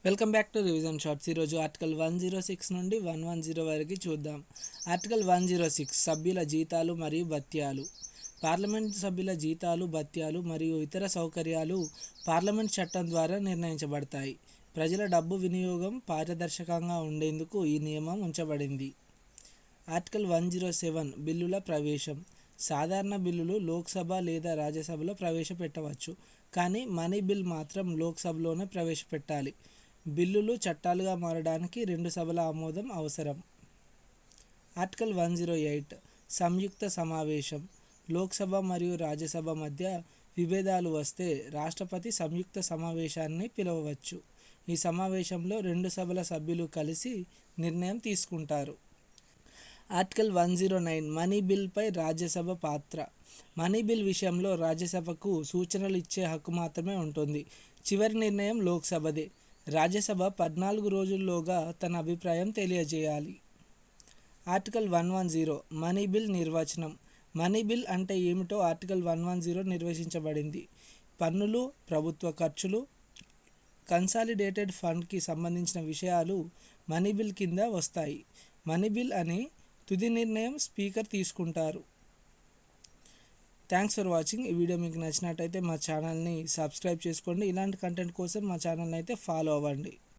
Welcome back to revision shorts. ఈరోజు article 106 నుండి 110 వరకు చూద్దాం. ఆర్టికల్ 106 సభ్యుల జీతాలు మరియు భత్యాలు. పార్లమెంట్ సభ్యుల జీతాలు, భత్యాలు మరియు ఇతర సౌకర్యాలు పార్లమెంట్ చట్టం ద్వారా నిర్ణయించబడతాయి. ప్రజల డబ్బు వినియోగం పారదర్శకంగా ఉండేందుకు ఈ నియమం ఉంచబడింది. ఆర్టికల్ 107 బిల్లుల ప్రవేశం. సాధారణ బిల్లులు లోక్సభ లేదా రాజ్యసభలో ప్రవేశపెట్టవచ్చు, కానీ మనీ బిల్ మాత్రం లోక్సభలోనే ప్రవేశపెట్టాలి. బిల్లులు చట్టాలుగా మారడానికి రెండు సభల ఆమోదం అవసరం. ఆర్టికల్ 108 సంయుక్త సమావేశం. లోక్సభ మరియు రాజ్యసభ మధ్య విభేదాలు వస్తే రాష్ట్రపతి సంయుక్త సమావేశాన్ని పిలవవచ్చు. ఈ సమావేశంలో రెండు సభల సభ్యులు కలిసి నిర్ణయం తీసుకుంటారు. ఆర్టికల్ 109 మనీ బిల్పై రాజ్యసభ పాత్ర. మనీ బిల్ విషయంలో రాజ్యసభకు సూచనలు ఇచ్చే హక్కు మాత్రమే ఉంటుంది. చివరి నిర్ణయం లోక్సభదే. రాజ్యసభ 14 రోజుల్లోగా తన అభిప్రాయం తెలియజేయాలి. ఆర్టికల్ 110 మనీ బిల్ నిర్వచనం. మనీ బిల్ అంటే ఏమిటో ఆర్టికల్ 110 నిర్వచించబడింది. పన్నులు, ప్రభుత్వ ఖర్చులు, కన్సాలిడేటెడ్ ఫండ్కి సంబంధించిన విషయాలు మనీ బిల్ కింద వస్తాయి. మనీ బిల్ అని తుది నిర్ణయం స్పీకర్ తీసుకుంటారు. Thanks for watching. ఈ వీడియో మీకు నచ్చినట్టయితే మా ఛానల్ని సబ్స్క్రైబ్ చేసుకోండి. ఇలాంటి కంటెంట్ కోసం మా ఛానల్ని అయితే ఫాలో అవ్వండి.